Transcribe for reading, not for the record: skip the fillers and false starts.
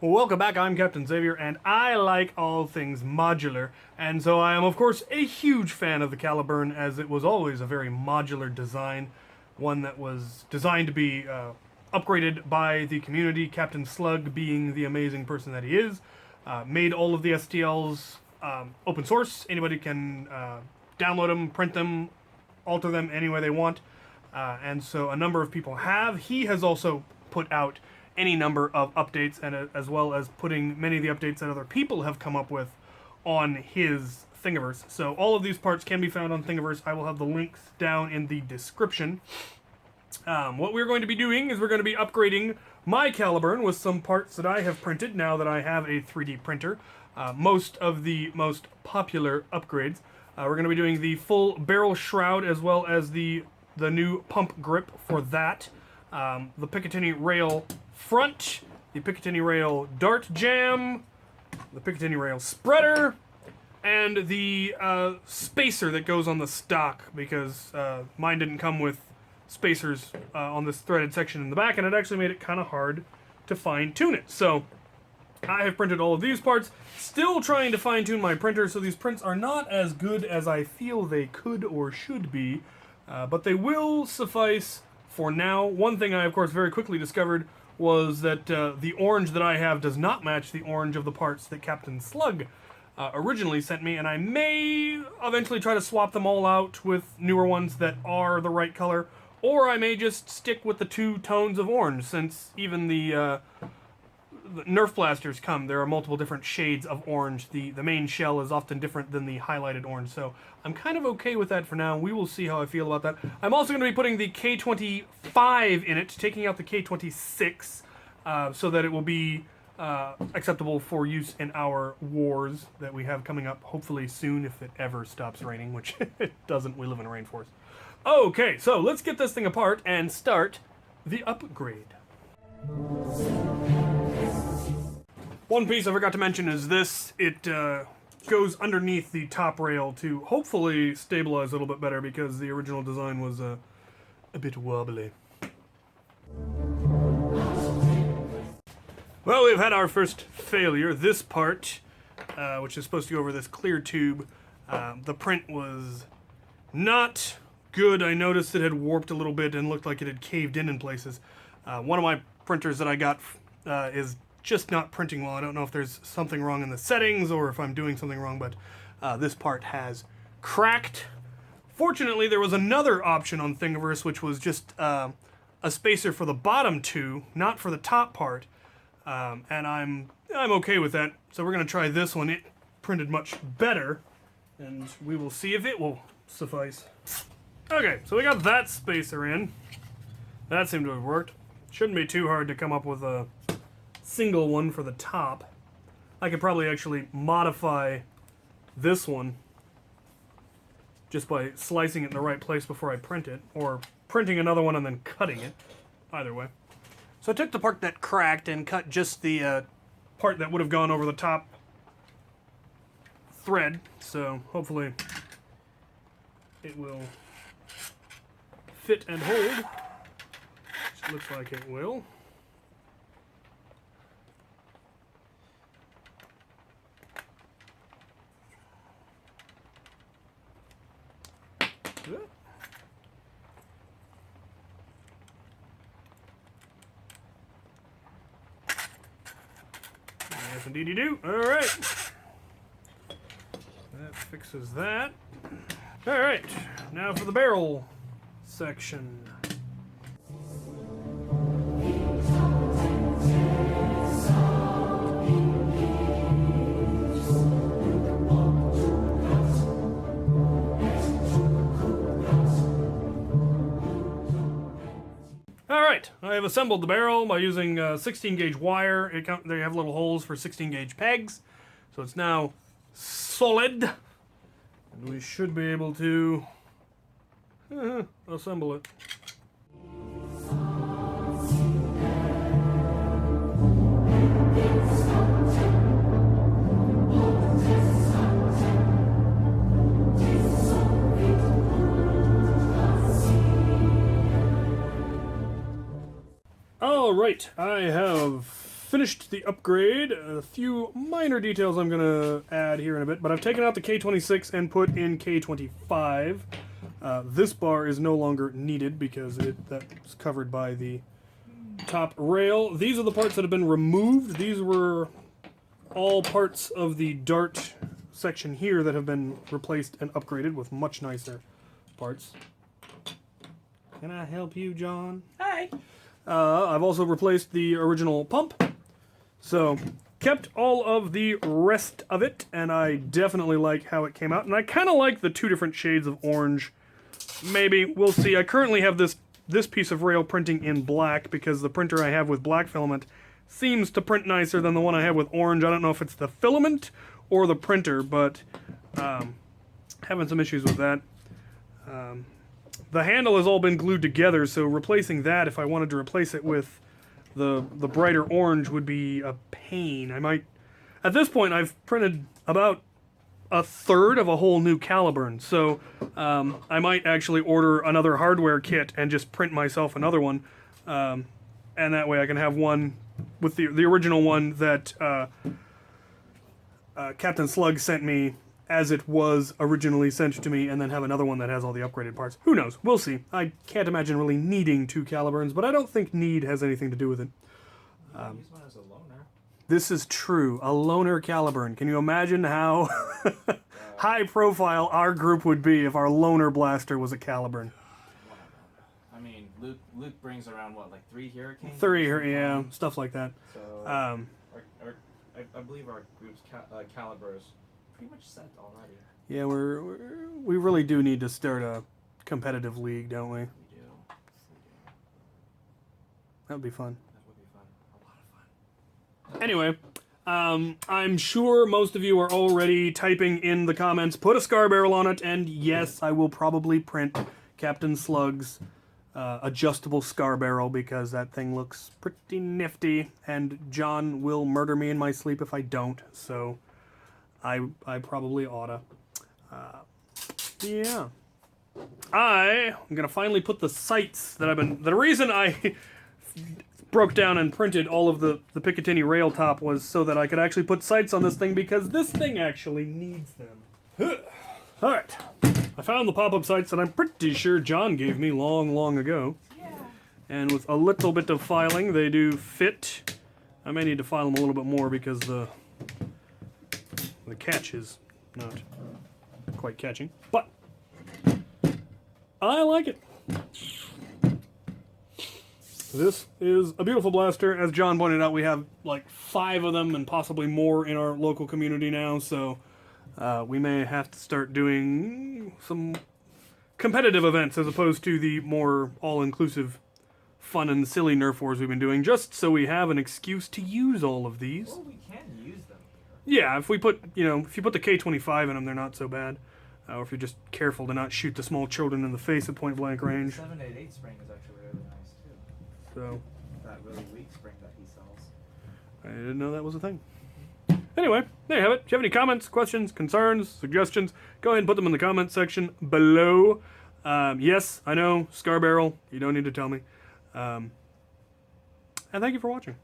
Welcome back, I'm Captain Xavier, and I like all things modular, and so I am of course a huge fan of the Caliburn, as it was always a very modular design, one that was designed to be upgraded by the community, Captain Slug being the amazing person that he is, made all of the STLs open source. Anybody can download them, print them, alter them any way they want, and so a number of people have. He has also put out any number of updates, and as well as putting many of the updates that other people have come up with on his Thingiverse. So all of these parts can be found on Thingiverse. I will have the links down in the description. What we're going to be doing is we're going to be upgrading my Caliburn with some parts that I have printed now that I have a 3D printer. Most of the most popular upgrades. We're going to be doing the full barrel shroud as well as the new pump grip for that. The Picatinny rail front, the Picatinny rail dart jam, the Picatinny rail spreader, and the spacer that goes on the stock, because mine didn't come with spacers on this threaded section in the back, and it actually made it kind of hard to fine-tune it. So I have printed all of these parts, still trying to fine-tune my printer, so these prints are not as good as I feel they could or should be, but they will suffice for now. One thing I, of course, very quickly discovered was that the orange that I have does not match the orange of the parts that Captain Slug originally sent me, and I may eventually try to swap them all out with newer ones that are the right color, or I may just stick with the two tones of orange, since even the Nerf blasters come. There are multiple different shades of orange. The main shell is often different than the highlighted orange, so I'm kind of okay with that for now. We will see how I feel about that. I'm also going to be putting the K25 in it, taking out the K26, so that it will be acceptable for use in our wars that we have coming up, hopefully soon, if it ever stops raining, which it doesn't. We live in a rainforest. Okay, so let's get this thing apart and start the upgrade. One piece I forgot to mention is this. It goes underneath the top rail to hopefully stabilize a little bit better, because the original design was a bit wobbly. Well, we've had our first failure. This part, which is supposed to go over this clear tube, the print was not good. I noticed it had warped a little bit and looked like it had caved in places. One of my printers that I got is just not printing well. I don't know if there's something wrong in the settings or if I'm doing something wrong, but this part has cracked. Fortunately, there was another option on Thingiverse, which was just a spacer for the bottom two, not for the top part, and I'm okay with that. So we're going to try this one. It printed much better, and we will see if it will suffice. Okay, so we got that spacer in. That seemed to have worked. Shouldn't be too hard to come up with a single one for the top. I could probably actually modify this one just by slicing it in the right place before I print it, or printing another one and then cutting it. Either way. So I took the part that cracked and cut just the part that would have gone over the top thread, so hopefully it will fit and hold, which looks like it will. Yes, indeed you do. All right. That fixes that. All right. Now for the barrel section. Alright, I have assembled the barrel by using 16 gauge wire. They have little holes for 16 gauge pegs, so it's now solid, and we should be able to assemble it. Alright, I have finished the upgrade. A few minor details I'm going to add here in a bit, but I've taken out the K26 and put in K25. This bar is no longer needed because that's covered by the top rail. These are the parts that have been removed. These were all parts of the dart section here that have been replaced and upgraded with much nicer parts. Can I help you, John? Hi. I've also replaced the original pump. So, kept all of the rest of it, and I definitely like how it came out. And I kind of like the two different shades of orange. Maybe, we'll see. I currently have this piece of rail printing in black because the printer I have with black filament seems to print nicer than the one I have with orange. I don't know if it's the filament or the printer, but having some issues with that. The handle has all been glued together, so replacing that, if I wanted to replace it with the brighter orange, would be a pain. I might... At this point, I've printed about a third of a whole new Caliburn, so I might actually order another hardware kit and just print myself another one, and that way I can have one with the original one that Captain Slug sent me as it was originally sent to me, and then have another one that has all the upgraded parts. Who knows? We'll see. I can't imagine really needing two Caliburns, but I don't think need has anything to do with it. Use one as a loaner. This is true. A loner Caliburn. Can you imagine how high profile our group would be if our loner blaster was a Caliburn? I mean, Luke brings around, what, like 3 Hurricanes? 3, yeah, stuff like that. So, I believe our group's caliber is pretty much set already. Yeah, we really do need to start a competitive league, don't we? We do. That would be fun. That would be fun. A lot of fun. Anyway, I'm sure most of you are already typing in the comments, put a scar barrel on it, and yes, I will probably print Captain Slug's adjustable scar barrel because that thing looks pretty nifty, and John will murder me in my sleep if I don't, so I probably oughta. Yeah. I'm gonna finally put the sights that the reason I broke down and printed all of the Picatinny rail top was so that I could actually put sights on this thing because this thing actually needs them. Alright. I found the pop-up sights that I'm pretty sure John gave me long ago. Yeah. And with a little bit of filing, they do fit. I may need to file them a little bit more because the catch is not quite catching. But I like it. This is a beautiful blaster. As John pointed out, we have like 5 of them and possibly more in our local community now, so we may have to start doing some competitive events as opposed to the more all-inclusive fun and silly Nerf wars we've been doing, just so we have an excuse to use all of these. Well, we can use them here. Yeah, if we put, if you put the K25 in them, they're not so bad. Or if you're just careful to not shoot the small children in the face at point-blank range. 788 spring is actually really nice, too. So, That really weak spring that he sells. I didn't know that was a thing. Anyway, there you have it. If you have any comments, questions, concerns, suggestions, go ahead and put them in the comments section below. Yes, I know, Scar Barrel, you don't need to tell me. And thank you for watching.